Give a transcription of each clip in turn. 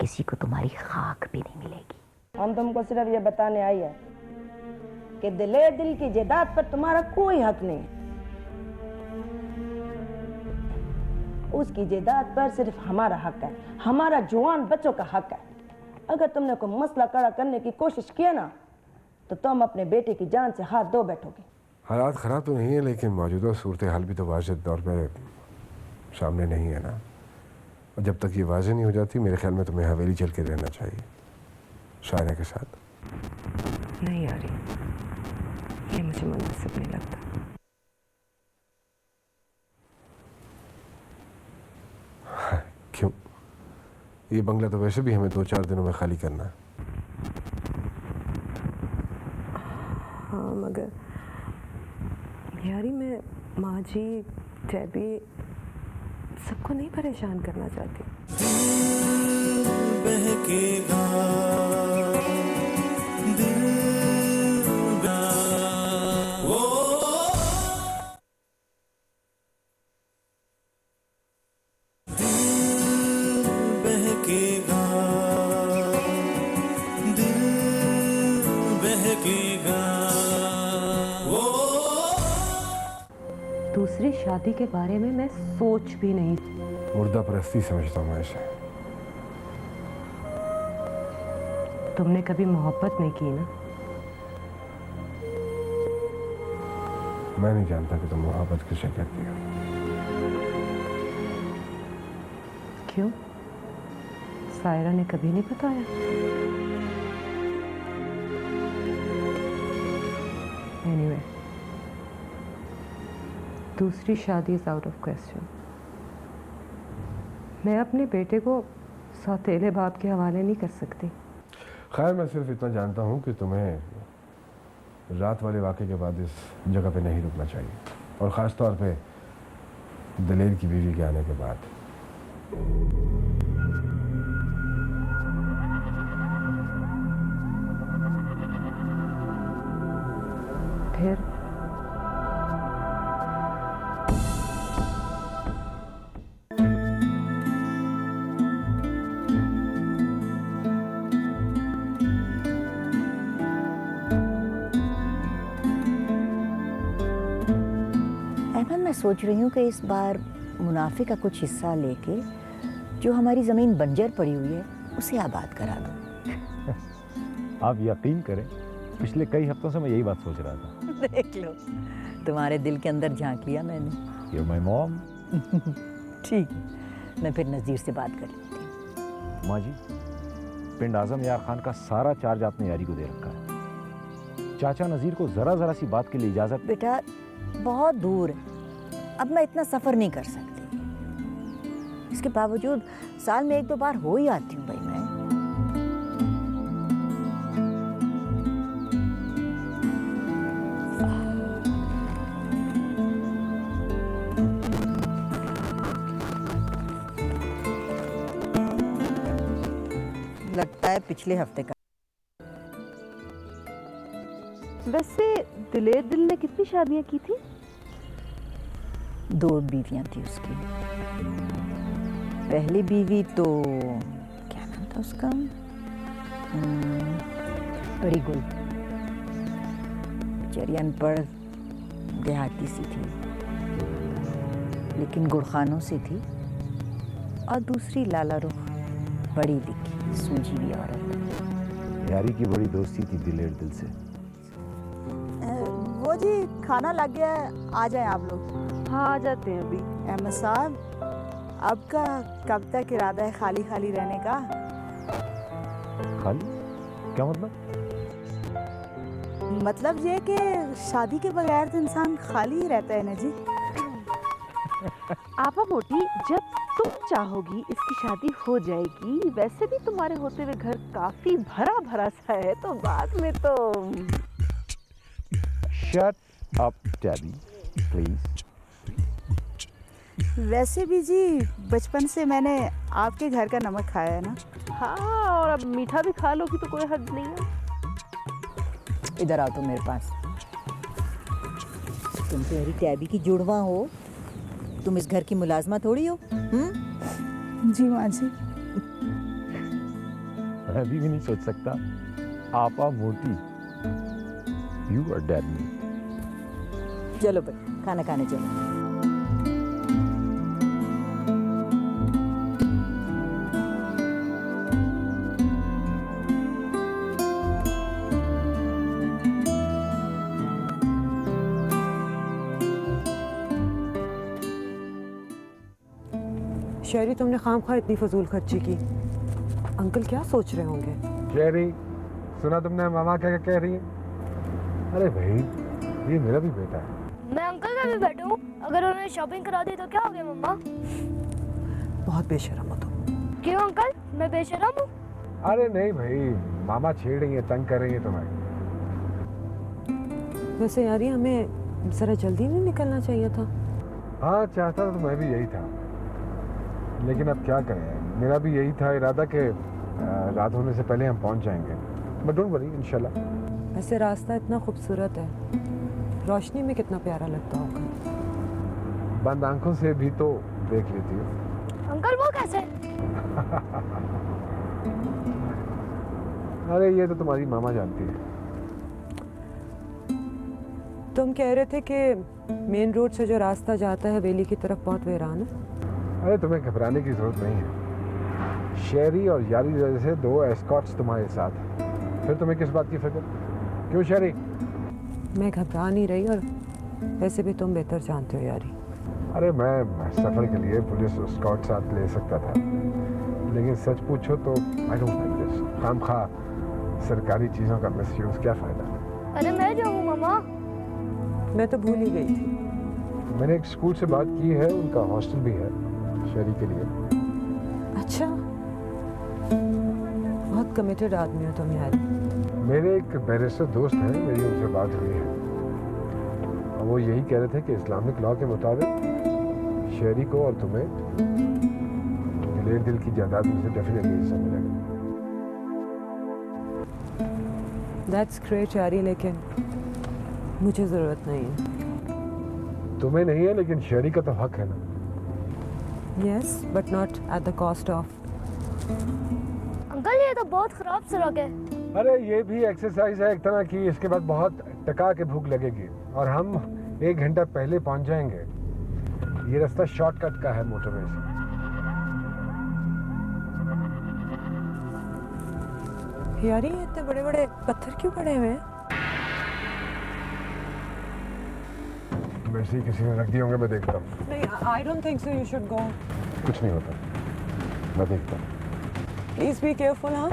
किसी को तुम्हारी खाक भी नहीं मिलेगी। हम तुमको सिर्फ ये बताने आई है कि दिले दिल की जायदाद पर तुम्हारा कोई हक नहीं है। उसकी जायदाद पर सिर्फ हमारा हक है, हमारा जवान बच्चों का हक है। अगर तुमने कोई मसला खड़ा करने की कोशिश किया ना तो तुम अपने बेटे की जान से हाथ धो बैठोगे। हालात ख़राब तो नहीं है, लेकिन मौजूदा सूरत हाल भी तो वाज़ेह तौर पे सामने नहीं है ना। और जब तक ये वाज़ेह नहीं हो जाती, मेरे ख्याल में तुम्हें हवेली चल के रहना चाहिए शायरा के साथ। नहीं यारी, ये मुझे मुनासिब नहीं लगता। क्यों? ये बंगला तो वैसे भी हमें 2-4 दिनों में खाली करना है। हाँ मगर यारी, मैं माँ जी, टैबी सबको नहीं परेशान करना चाहती। बहकेगा दिल वो बहकेगा दिल बहकेगा वो। दूसरी शादी के बारे में मैं सोच भी नहीं। मुर्दा परस्ती समझता हूँ मैं इसे। तुमने कभी मोहब्बत नहीं की ना? मैं नहीं जानता कि तुम मोहब्बत किसे कहती हो। क्यों? सायरा ने कभी नहीं बताया? एनीवे, दूसरी शादी इज आउट ऑफ क्वेश्चन। मैं अपने बेटे को सौतेले बाप के हवाले नहीं कर सकती। खैर, मैं सिर्फ इतना जानता हूँ कि तुम्हें रात वाले वाक़े के बाद इस जगह पे नहीं रुकना चाहिए, और ख़ास तौर पे दलेर की बीवी के आने के बाद। फिर मैं सोच रही हूँ कि इस बार मुनाफे का कुछ हिस्सा लेके जो हमारी ज़मीन बंजर पड़ी हुई है उसे आबाद करा दूँ। आप यकीन करें, पिछले कई हफ्तों से मैं यही बात सोच रहा था। देख लो, तुम्हारे दिल के अंदर झांक लिया मैंने। You're my mom। ठीक, मैं फिर नज़ीर से बात कर लेती हूँ। माँ जी, पिंड आजम यार खान का सारा चार्ज आपने यारी को दे रखा है। चाचा नज़ीर को ज़रा सी बात के लिए इजाज़त। बेटा, बहुत दूर है, अब मैं इतना सफ़र नहीं कर सकती। इसके बावजूद साल में 1-2 बार हो ही आती हूँ भाई मैं। लगता है पिछले हफ्ते का। वैसे दिलेर दिल ने कितनी शादियां की थी? 2 बीवियां थी उसकी। पहली बीवी तो क्या नाम था उसका, बड़ी गुल, बेचारी अनपढ़ देहाती सी थी, लेकिन गुड़खानों से थी। और दूसरी लाला रुख, बड़ी दिखी सूझी हुई औरत। यारी की बड़ी दोस्ती थी दिलेर दिल से। वो जी, खाना लग गया है, आ जाए आप लोग। हाँ, आ जाते हैं अभी। अहमद साहब, आपका कब तक इरादा है खाली खाली रहने का? खाली? क्या मतलब? मतलब ये कि शादी के बगैर तो इंसान खाली ही रहता है ना जी। आपा मोटी, जब तुम चाहोगी इसकी शादी हो जाएगी। वैसे भी तुम्हारे होते हुए घर काफी भरा भरा सा है, तो बाद में तो। Shut up tabby, please. वैसे भी जी, बचपन से मैंने आपके घर का नमक खाया है ना। हाँ, और अब मीठा भी खा लोगी तो कोई हद नहीं है। इधर आओ तुम मेरे पास। तुम तो मेरी टैबी की जुड़वा हो, तुम इस घर की मुलाजमा थोड़ी हो। जी माँ जी। मैं भी नहीं सोच सकता। आपा मोटी, यू आर डेड मी। चलो भाई खाना खाने चलो। शेरी, तुमने खामखा इतनी फजूल खर्ची की। अंकल क्या सोच रहे होंगे? शेरी, सुना तुमने मामा क्या कह रही है? अरे भाई, ये मेरा भी बेटा है। मैं अंकल का भी बेटा हूँ। अगर उन्हें शॉपिंग करा दी तो क्या हो गया मम्मा? बहुत बेशर्म हो तुम। क्यों अंकल, मैं बेशर्म हूँ? अरे नहीं भाई, मामा छेड़ रही है, तंग कर रही है तुम्हें। वैसे यारी, हमें जरा जल्दी नहीं निकलना चाहिए था? हाँ, चाहता तो मैं भी यही था, लेकिन अब क्या करें। मेरा भी यही था इरादा कि रात होने से पहले हम पहुंच जाएंगे। बट डोंट वरी, इंशाल्लाह। वैसे रास्ता इतना खूबसूरत है, रोशनी में कितना प्यारा लगता होगा। बंद आंखों से भी तो देख लेती हो। अंकल वो कैसे? अरे ये तो तुम्हारी मामा जानती है। तुम कह रहे थे कि मेन रोड से जो रास्ता जाता है हवेली की तरफ बहुत वीरान है। अरे तुम्हें घबराने की जरूरत नहीं है। शेरी और यारी जैसे 2 एस्कॉट्स तुम्हारे साथ, फिर तुम्हें किस बात की फिक्र? क्यों शेरी? मैं घबरा नहीं रही, और वैसे भी तुम बेहतर जानते हो यारी। अरे मैं सफर के लिए पुलिस स्कॉट साथ ले सकता था, लेकिन सच पूछो तो आई डोंट लाइक दिस। खामखा सरकारी चीज़ों का मिसयूज, क्या फ़ायदा? अरे मैं जाऊँ मामा। मैं तो भूल ही गई थी। मैंने एक स्कूल से बात की है, उनका हॉस्टल भी है शेरी के लिए। अच्छा, बहुत कमिटेड आदमी हो तुम यारी। मेरे एक बैरिस्टर दोस्त हैं, मेरी उनसे बात हुई है, और वो यही कह रहे थे कि इस्लामिक लॉ के मुताबिक शेरी को और तुम्हें दिलेर दिल की जायदाद में से डेफिनेटली हिस्सा मिलेगा। दैट्स ग्रेट यारी, लेकिन मुझे ज़रूरत नहीं है। तुम्हें नहीं है, लेकिन शेरी का तो हक है ना। Yes, but not at the cost of. Uncle ये तो बहुत खराब सड़क है। अरे ये भी एक्सरसाइज है एक तरह की। इसके बाद बहुत टका के भूख लगेगी, और हम 1 घंटा पहले पहुंच जाएंगे। ये रास्ता शॉर्टकट का है मोटरवे से। यारी, इतने बड़े बड़े पत्थर क्यों पड़े हुए हैं? वैसे ही किसी ने रख दिए होंगे, मैं देखता हूँ। नहीं, I don't think so, you should go. कुछ नहीं होता, मैं देखता हूँ। Please be careful. हाँ,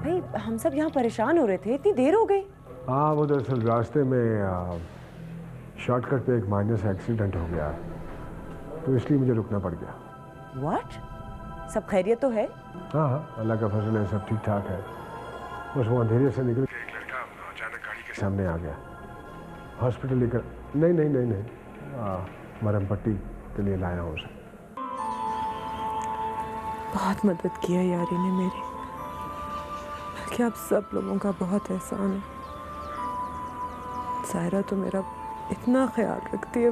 भाई हम सब यहाँ परेशान हो रहे थे, इतनी देर हो गई। हाँ, वो दरअसल रास्ते में शॉर्टकट पे एक माइनर से एक्सीडेंट हो गया, तो इसलिए मुझे रुकना पड़ गया। व्हाट? सब खैरियत तो है? हाँ हाँ, अल्लाह का फजल है, सब ठीक ठाक है। बस वो अंधेरे से निकल के एक लड़का अचानक गाड़ी के सामने आ गया। हॉस्पिटल लेकर नहीं, मरहम पट्टी के लिए लाया हूँ उसे। बहुत मदद की है यारी ने मेरी, कि आप सब लोगों का बहुत एहसान है। सायरा तो मेरा इतना ख्याल रखती है।